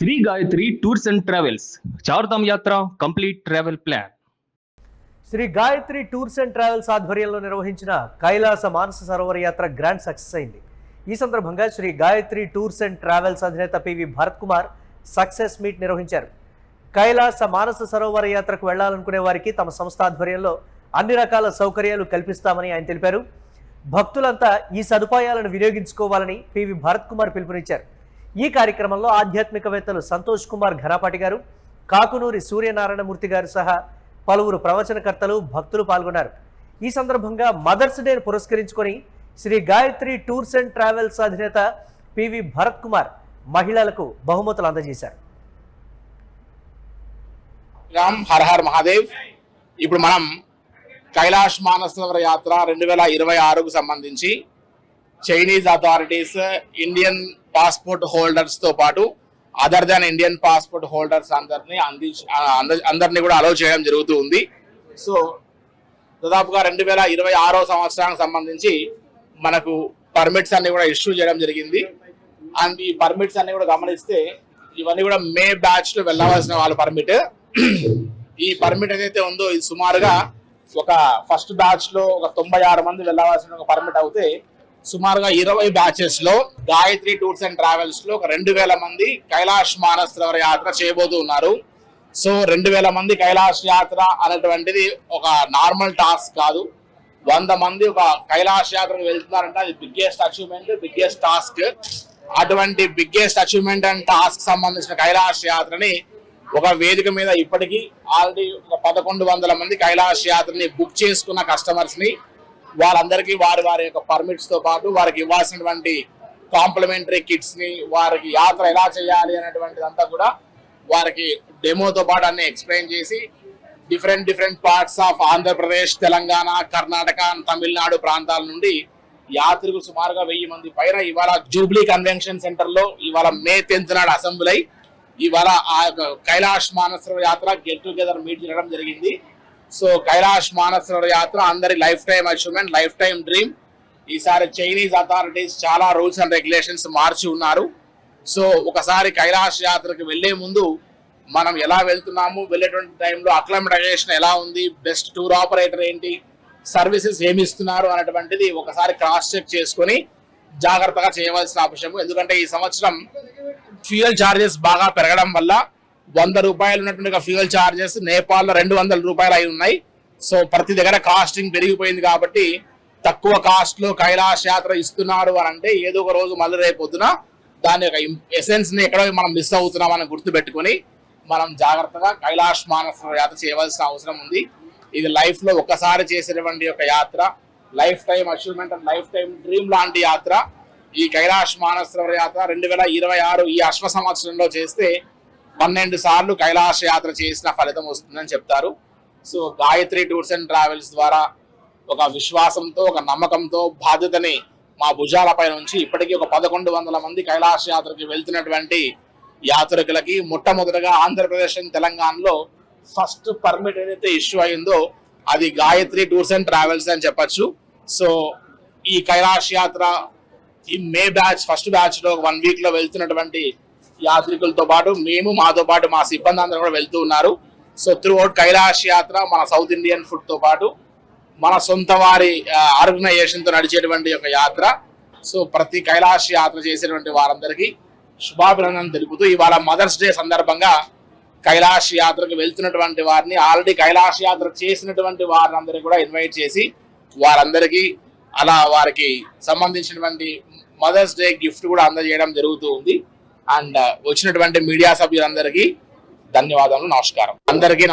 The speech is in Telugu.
Shri Gayatri tours and travels Chardham యాత్ర complete travel plan. Shri Gayatri tours and travels ఆధ్వర్యంలో నిర్వహించిన కైలాస మానస సరోవర యాత్ర గ్రాండ్ సక్సెస్ అయింది. ఈ సందర్భంగా Shri Gayatri tours and travels అధినేత PV Bharat Kumar success meet నిర్వహించారు. కైలాస మానస సరోవర యాత్రకు వెళ్లాలనుకునే వారికి తమ సంస్థ ఆధ్వర్యంలో అన్ని రకాల సౌకర్యాలు కల్పిస్తామని ఆయన తెలిపారు. భక్తులంతా ఈ సదుపాయాలను వినియోగించుకోవాలని పివి భరత్ కుమార్ పిలుపునిచ్చారు. ఈ కార్యక్రమంలో ఆధ్యాత్మికవేత్తలు సంతోష్ కుమార్ ఘరాపాటి గారు, కాకునూరి సూర్యనారాయణమూర్తి గారు సహా పలువురు ప్రవచనకర్తలు, భక్తులు పాల్గొన్నారు. ఈ సందర్భంగా మదర్స్ డేను పురస్కరించుకొని Shri Gayatri tours and travels అధినేత పివి భరత్ కుమార్ మహిళలకు బహుమతులు అందజేశారు. హర హర్ మహాదేవ్. ఇప్పుడు మనం కైలాష్ మానసరోవర యాత్ర 2026కు సంబంధించి Chinese authorities, Indian passport holders తో పాటు other than Indian passport holders అందరినీ కూడా అలౌ చేయడం జరుగుతూ ఉంది. సో దాదాపుగా 2026 సంవత్సరానికి సంబంధించి మనకు పర్మిట్స్ అన్ని కూడా ఇష్యూ చేయడం జరిగింది. అండ్ ఈ పర్మిట్స్ అన్ని కూడా గమనిస్తే ఇవన్నీ కూడా మే బ్యాచ్ లో వెళ్ళవలసిన వాళ్ళ పర్మిట్. ఈ పర్మిట్ ఏదైతే ఉందో ఇది సుమారుగా ఒక ఫస్ట్ బ్యాచ్ లో ఒక 96 మంది వెళ్ళవలసిన ఒక పర్మిట్ అవుతే సుమారుగా 20 బ్యాచెస్ లో గాయత్రి టూర్స్ అండ్ ట్రావెల్స్ లో ఒక 2000 మంది కైలాష్ మానస సరోవర యాత్ర చేయబోతూ ఉన్నారు. సో 2000 మంది కైలాష్ యాత్ర అనేటువంటిది ఒక నార్మల్ టాస్క్ కాదు. 100 మంది ఒక కైలాష్ యాత్రకు వెళ్తున్నారంటే అది బిగ్గెస్ట్ అచీవ్మెంట్, బిగ్గెస్ట్ టాస్క్. అటువంటి బిగ్గెస్ట్ అచీవ్మెంట్ అండ్ టాస్క్ సంబంధించిన కైలాష్ యాత్రని ఒక వేదిక మీద ఇప్పటికీ ఆల్రెడీ ఒక 1100 మంది కైలాష్ యాత్రని బుక్ చేసుకున్న కస్టమర్స్ ని వాళ్ళందరికీ వారి యొక్క పర్మిట్స్ తో పాటు వారికి ఇవ్వాల్సినటువంటి కాంప్లిమెంటరీ కిట్స్ ని, వారికి యాత్ర ఎలా చేయాలి అనేటువంటిదంతా కూడా వారికి డెమోతో పాటు అన్ని ఎక్స్ప్లెయిన్ చేసి different parts of Andhra Pradesh, Telangana, Karnataka, Tamil Nadu ప్రాంతాల నుండి యాత్రికులు సుమారుగా 1000 మంది పైన ఇవాళ జూబ్లీ కన్వెన్షన్ సెంటర్ లో ఇవాళ మే 10th నాడు అసెంబ్లీ అయి ఇవాళ ఆ కైలాష్ మానస సరోవర యాత్ర గెట్ టుగెదర్ మీట్ చేయడం జరిగింది. సో కైలాష్ మానస సరోవర యాత్ర అందరి life time achievement, life time dream. ఈసారి చైనీస్ అథారిటీస్ చాలా రూల్స్ అండ్ రెగ్యులేషన్స్ మార్చి ఉన్నారు. సో ఒకసారి కైలాష్ యాత్రకు వెళ్లే ముందు మనం ఎలా వెళ్తున్నాము, వెళ్ళేటువంటి టైంలో అక్లమటైజేషన్ ఎలా ఉంది, బెస్ట్ టూర్ ఆపరేటర్ ఏంటి, సర్వీసెస్ ఏమి ఇస్తున్నారు అనేటువంటిది ఒకసారి క్రాస్ చెక్ చేసుకొని జాగ్రత్తగా చేయవలసిన అవసరం. ఎందుకంటే ఈ సంవత్సరం ఫ్యూయల్ చార్జెస్ బాగా పెరగడం వల్ల 100 రూపాయలు ఉన్నటువంటి ఫ్యూయల్ చార్జెస్ నేపాల్లో 200 రూపాయలు అయి ఉన్నాయి. సో ప్రతి దగ్గర కాస్టింగ్ పెరిగిపోయింది కాబట్టి తక్కువ కాస్ట్ లో కైలాష్ యాత్ర ఇస్తున్నారు అని అంటే ఏదో ఒక రోజు మళ్ళీ రేపు పొద్దున దాని యొక్క ఎసెన్స్ ని ఎక్కడో మనం మిస్ అవుతున్నాం అని గుర్తు పెట్టుకుని మనం జాగ్రత్తగా కైలాష్ మానస యాత్ర చేయవలసిన అవసరం ఉంది. ఇది లైఫ్ లో ఒక్కసారి చేసేటువంటి ఒక యాత్ర, life time achievement and life time dream లాంటి యాత్ర. ఈ కైలాష్ మానస యాత్ర 2026 ఈ అశ్వ సంవత్సరంలో చేస్తే 12 సార్లు కైలాష యాత్ర చేసిన ఫలితం వస్తుందని చెప్తారు. So Gayatri tours and travels ద్వారా ఒక విశ్వాసంతో, ఒక నమ్మకంతో బాధ్యతని మా భుజాలపై నుంచి ఇప్పటికీ ఒక 1100 మంది కైలాష యాత్రకి వెళ్తున్నటువంటి యాత్రికులకి మొట్టమొదటిగా ఆంధ్రప్రదేశ్ అండ్ తెలంగాణలో ఫస్ట్ పర్మిట్ ఏదైతే ఇష్యూ అయిందో అది గాయత్రి టూర్స్ అండ్ ట్రావెల్స్ అని చెప్పచ్చు. సో ఈ కైలాష్ యాత్ర ఈ మే బ్యాచ్ ఫస్ట్ బ్యాచ్ లో 1 వీక్ లో వెళ్తున్నటువంటి యాత్రికులతో పాటు మాతో పాటు మా సిబ్బంది అందరూ కూడా వెళ్తూ ఉన్నారు. సో త్రూ అవుట్ కైలాష్ యాత్ర మన సౌత్ ఇండియన్ ఫుడ్ తో పాటు మన సొంత వారి ఆర్గనైజేషన్ తో నడిచేటువంటి ఒక యాత్ర. సో ప్రతి కైలాష్ యాత్ర చేసేటువంటి వారందరికీ శుభాభినందనలు తెలుపుతూ ఇవాళ మదర్స్ డే సందర్భంగా కైలాష్ యాత్రకు వెళ్తున్నటువంటి వారిని, ఆల్రెడీ కైలాష్ యాత్ర చేసినటువంటి వారందరినీ కూడా ఇన్వైట్ చేసి వారందరికీ అలా వారికి సంబంధించినటువంటి మదర్స్ డే గిఫ్ట్ కూడా అందజేయడం జరుగుతూ ఉంది. అండ్ వచ్చినటువంటి మీడియా సభ్యులందరికీ ధన్యవాదాలు, నమస్కారం. అందరికీ